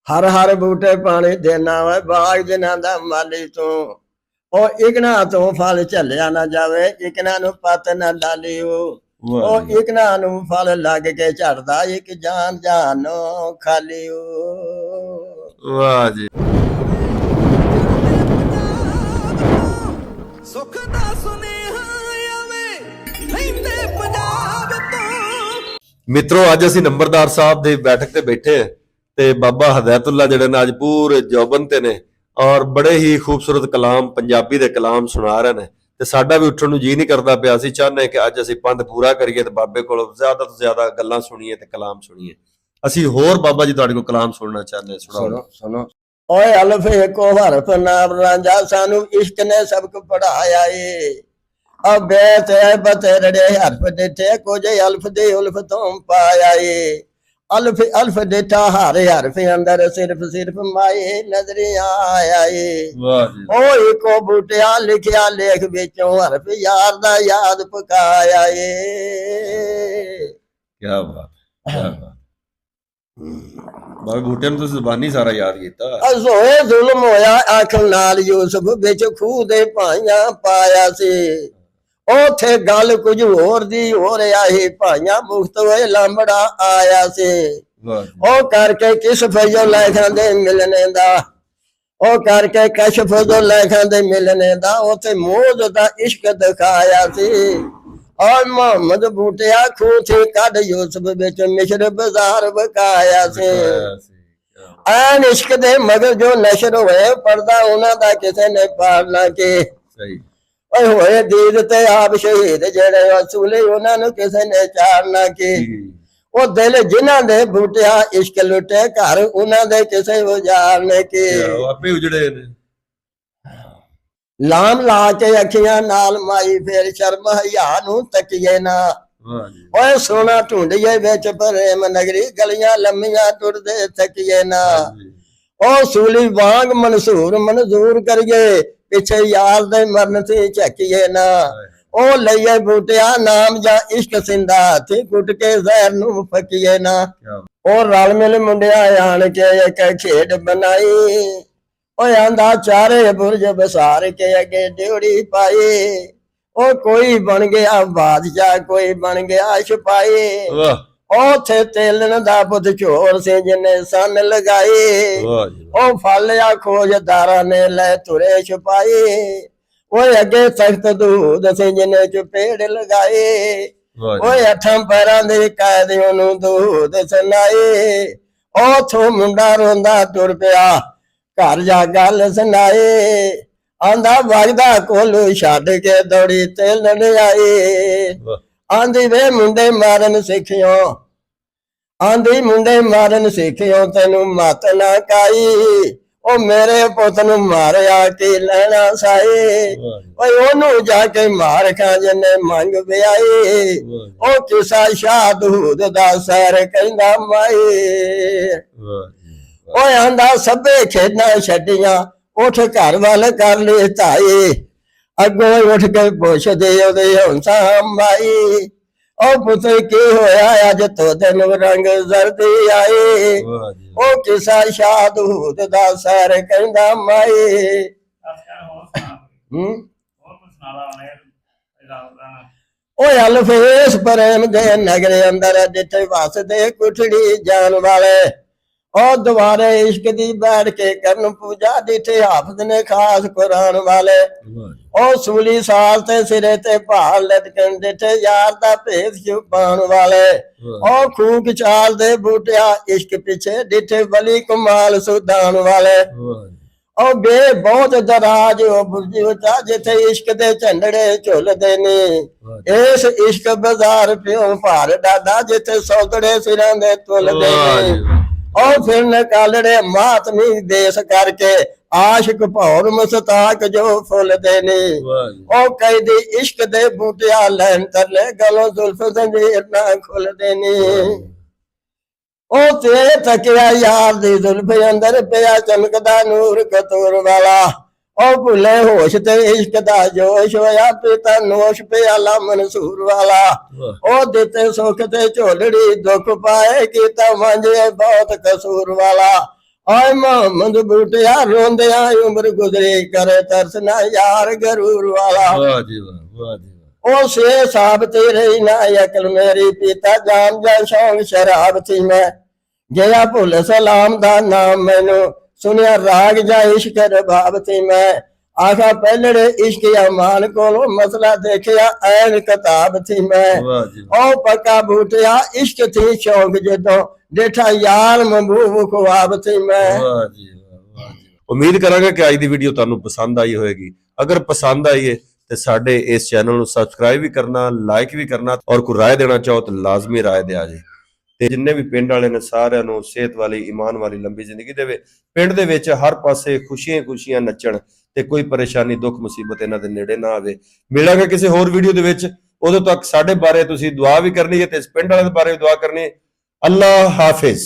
हर हर बूटे पानी देना वे बाग जिन्हां दा माली तू ओ इकना तो फल झलिया ना जावे इकना नू पत ना डालियो वाह ओ जी वाह। इकना नू फल लग के झड़दा एक जान जानो खालियो। वाह जी ਸੁਖ ਦਾ ਸੁਨੇਹਾ ਆਵੇ ਲੈਂਦੇ ਪੰਜਾਬ ਤੋਂ। ਮਿੱਤਰੋ ਅੱਜ ਅਸੀਂ ਨੰਬਰਦਾਰ ਸਾਹਿਬ ਦੀ ਬੈਠਕ ਤੇ ਬੈਠੇ ਹਾਂ ਤੇ ਬਾਬਾ ਹਦਾਇਤੁੱਲਾ ਜਿਹੜੇ ਨੇ ਅੱਜ ਪੂਰੇ ਜੋਬਨ ਤੇ ਨੇ ਔਰ ਬੜੇ ਹੀ ਖੂਬਸੂਰਤ ਕਲਾਮ ਪੰਜਾਬੀ ਦੇ ਕਲਾਮ ਸੁਣਾ ਰਹੇ ਨੇ ਤੇ ਸਾਡਾ ਵੀ ਉੱਠਣ ਨੂੰ ਜੀ ਨਹੀਂ ਕਰਦਾ ਪਿਆ। ਅਸੀਂ ਚਾਹੁੰਦੇ ਕਿ ਅੱਜ ਅਸੀਂ ਪੰਧ ਪੂਰਾ ਕਰੀਏ ਤੇ ਬਾਬੇ ਕੋਲੋਂ ਜ਼ਿਆਦਾ ਤੋਂ ਜ਼ਿਆਦਾ ਗੱਲਾਂ ਸੁਣੀਏ ਤੇ ਕਲਾਮ ਸੁਣੀਏ। ਅਸੀਂ ਹੋਰ ਬਾਬਾ ਜੀ ਤੁਹਾਡੇ ਕੋਲ ਕਲਾਮ ਸੁਣਨਾ ਚਾਹੁੰਦੇ ਹਾਂ। सुनो सुनो ओए अल्फ एको हरफ नाम रांझा सानू इश्क ने सबक पढ़ाया ए अब बैत है बतेरड़े हरफ डिठे कुछ अल्फ दे उल्फ तो पाया ए अल्फ अल्फ डिठा हर हरफ अंदर सिर्फ सिर्फ माए नजरिया आया ए ਵਾਹ ਜੀ ओ एको बूटिया लिखिया लेख विचों हरफ यार दा याद पकाया ए ਕੀ ਬਾਤ ਕੀ ਬਾਤ। ਬਾਬੇ ਬੂਟੇ ਨੂੰ ਤੁਸੀਂ ਜ਼ੁਬਾਨੀ ਸਾਰਾ ਯਾਦ ਕੀਤਾ। ਅਜ਼ੋਏ ਜ਼ੁਲਮ ਹੋਇਆ ਅੱਖ ਨਾਲ ਯੂਸਫ ਵਿੱਚ ਖੂਹ ਦੇ ਭਾਈਆਂ ਪਾਇਆ ਸੀ ਉਥੇ ਗੱਲ ਕੁਝ ਹੋਰ ਦੀ ਹੋ ਰਿਹਾ ਸੀ ਭਾਈਆਂ ਮੁਖਤ ਹੋਏ ਲਾਂਬੜਾ ਆਇਆ ਸੀ ਵਾਹ ਜੀ ਉਹ ਕਰਕੇ ਕਿਸ ਫਜੋ ਲੈਖਾਂ ਦੇ ਮਿਲਣੇ ਦਾ ਉਹ ਕਰਕੇ ਕਸ਼ਫ ਜੋ ਲੈਖਾਂ ਦੇ ਮਿਲਣੇ ਦਾ ਉਥੇ ਮੋਹ ਦਾ ਇਸ਼ਕ ਦਿਖਾਇਆ ਸੀ और मोहम्मद बूटिया खूह थे कद यूसुफ बिच मिश्र बाजार बकाया से ऐन इश्क दे मगर जो नशर होए पर्दा उन्हां दा किसे ने पालना के ਸਹੀ ओए होए दीद ते आप शहीद जेड़े असूले उन्हां नु किसे ने चारना के ओ दिल जिन्हां दे बूटिया इश्क लुटे घर उन्हां दे किसे उजारने के ਉਹ ਆਪੇ ਉਜੜੇ ਨੇ। लाम ला के अखियां नाल माई फिर शर्म हया नू तकिए ना ਵਾਹ ਜੀ ओए सोना ढूंढिए विच प्रेम नगरी गलियां लम्मियां टुरदे थकिए ना ओ सूली वांग मंजूर करिए पिछे यार दे मरन से झकिए ना ओ लइए बूटिया नाम जा इश्क सिंधा थी कुट के जहर नू फकिए ना ओ रल मिल मुंडिया आन के एक खेड बनाई ओ आंदा चारे बुरज बसार के अगे ड्योड़ी पाई ओ कोई बन गया बादशाह कोई बन गया सिपाही ਵਾਹ ओथे तेलन दा पुत चोर से जिन्ने सन लगाई ਵਾਹ ਜੀ ओ फालिया खोजदारा ने ले तुरे छुपाई ओ अगे सख्त दूध से जिन्ने चपेड़ लगाई ਵਾਹ ओ ਜੀ अठां पैरां दे कायदियां नू दूध सुनाई ओथों मुंडा रोंदा टुर पिया घर जा गल सुनाए आंदा वगदा कोलू छड्ड के दौड़ी तेलन आई ਵਾਹ आंदी वे मुंडे मारन सिखियो आंदी मुंडे मारन सिखियो तेनू मत ना काई ओ मेरे पुत नू मारिया की लेना साई ਵਾਹ ਜੀ ओए ओनू जाके मार खा जिन्ने मंग ब्याई ਵਾਹ ओ किसा शाह दूध दा सैर कहंदा माई ਵਾਹ ਜੀ ओए आंदा सभे खेडां छड्डियां उठ घर वाल कर ले ताई अगों उठ के पुछदे ओदे हंसा माई ओ पुत्र की होया अज तो दिन रंग जरदी आई ਵਾਹ जी ओ किसा शाह दूध दा सैर कहंदा माई ओए अल्फेस प्रेम दे नगर अंदर जिथे वसदे कुठड़ी जान वाले और दोबारे इश्क दी बैठ के करन पूजा डिठे हाफिज ने खास कुरान वाले ਵਾਹ ਜੀ ओ सूली साल ते सिरे ते भाल लटकन डिठे यार दा भेद छुपाण वाले ਵਾਹ ओ खूक चाल दे बूटिया इश्क पीछे डिठे वली कमाल सुदान वाले ਵਾਹ ਜੀ ओ बे बहुत दराज ओ बुर्जी उचा जिथे इश्क दे झंडड़े झुलदे ने ਵਾਹ ਜੀ इस इश्क बाजार प्यो भार डाडा जिथे सौदड़े सिरां दे तुलदे ਵਾਹ ने ਜੀ ਵਾਹ और फिर निकालड़े मातमी देश करके आशिक भौर मुस्ताक जो फुल देने ਵਾਹ ਜੀ ओ कैदी इश्क दे बूटिया लैन तरले गलों जुल्फ जंजीर ना खुल देने ओ ते तकिया यार दी जुल्फ अंदर पिया चमकदा नूर कतूर वाला ओ भुले होश ते इश्क दा जोश होया पिता नोश प्याला मंसूर वाला ਵਾਹ ओ दिते सुख ते झोलड़ी दुख पाए कीता मांझे बहुत कसूर वाला ਆਏ ਮੁਹੰਮਦ ਬੂਟਿਆ ਰੋਂਦਿਆਂ ਉਮਰ ਗੁਜ਼ਰੀ ਕਰੇ ਤਰਸ ਨਾ ਯਾਰ ਗਰੂਰ ਵਾਲਾ ਵਾਹ ਜੀ ਵਾਹ ਜੀ ਵਾਹ। ਉਹ ਸੇ ਸਾਬਤ ਰਹੀ ਨਾ ਅਕਲ ਮੇਰੀ ਪੀਤਾ ਜਾਨ ਜਾਂ ਸ਼ੌਂਕ ਸ਼ਰਾਬ ਥੀ ਮੈਂ ਗਿਆ ਭੁੱਲ ਸਲਾਮ ਦਾ ਨਾਮ ਮੈਨੂੰ ਸੁਣਿਆ ਰਾਗ ਜਾਂ ਇਸ਼ਕ ਰਬਾਬ ਥੀ ਮੈਂ ਆਖਾ ਪਹਿਲੜੇ ਇਸ਼ਕ ਅਮਾਨ ਕੋਲੋਂ ਮਸਲਾ ਦੇਖਿਆ ਐਨ ਕਿਤਾਬ ਥੀ ਮੈਂ ਵਾਹ ਜੀ ਉਹ ਪੱਕਾ ਬੂਟਿਆ ਇਸ਼ਕ ਥੀ ਸ਼ੌਂਕ ਜਦੋਂ ਦੇਖਾ ਯਾਰ ਮਹਿਬੂਬ ਖੁਆਬ ਥੀ ਮੈਂ ਵਾਹ ਜੀ ਵਾਹ ਜੀ। ਉਮੀਦ ਕਰਾਂਗਾ ਕਿ ਅੱਜ ਦੀ ਵੀਡੀਓ ਤੁਹਾਨੂੰ ਪਸੰਦ ਆਈ ਹੋਵੇਗੀ। ਅਗਰ ਪਸੰਦ ਆਈ ਹੈ ਤੇ ਸਾਡੇ ਇਸ ਚੈਨਲ ਨੂੰ ਸਬਸਕ੍ਰਾਈਬ ਵੀ ਕਰਨਾ, ਲਾਈਕ ਵੀ ਕਰਨਾ ਔਰ ਕੋਈ ਰਾਏ ਦੇਣਾ ਚਾਹੋ ਤਾਂ ਲਾਜ਼ਮੀ ਰਾਏ ਦਿਆ ਜੀ। ਤੇ ਜਿੰਨੇ ਵੀ ਪਿੰਡ ਵਾਲੇ ਨੇ ਸਾਰਿਆਂ ਨੂੰ ਸਿਹਤ ਵਾਲੀ, ਈਮਾਨ ਵਾਲੀ ਲੰਬੀ ਜ਼ਿੰਦਗੀ ਦੇਵੇ। ਪਿੰਡ ਦੇ ਵਿੱਚ ਹਰ ਪਾਸੇ ਖੁਸ਼ੀਆਂ ਨੱਚਣ ਤੇ ਕੋਈ ਪਰੇਸ਼ਾਨੀ, ਦੁੱਖ, ਮੁਸੀਬਤ ਇਹਨਾਂ ਦੇ ਨੇੜੇ ਨਾ ਆਵੇ। ਮਿਲਾਂਗੇ ਕਿਸੇ ਹੋਰ ਵੀਡੀਓ ਦੇ ਵਿੱਚ। ਉਦੋਂ ਤੱਕ ਸਾਡੇ ਬਾਰੇ ਤੁਸੀਂ ਦੁਆ ਵੀ ਕਰਨੀ ਹੈ ਤੇ ਇਸ ਪਿੰਡ ਵਾਲਿਆਂ ਦੇ ਬਾਰੇ ਵੀ ਦੁਆ ਕਰਨੀ ਹੈ। ਅੱਲਾਹ ਹਾਫਿਜ਼।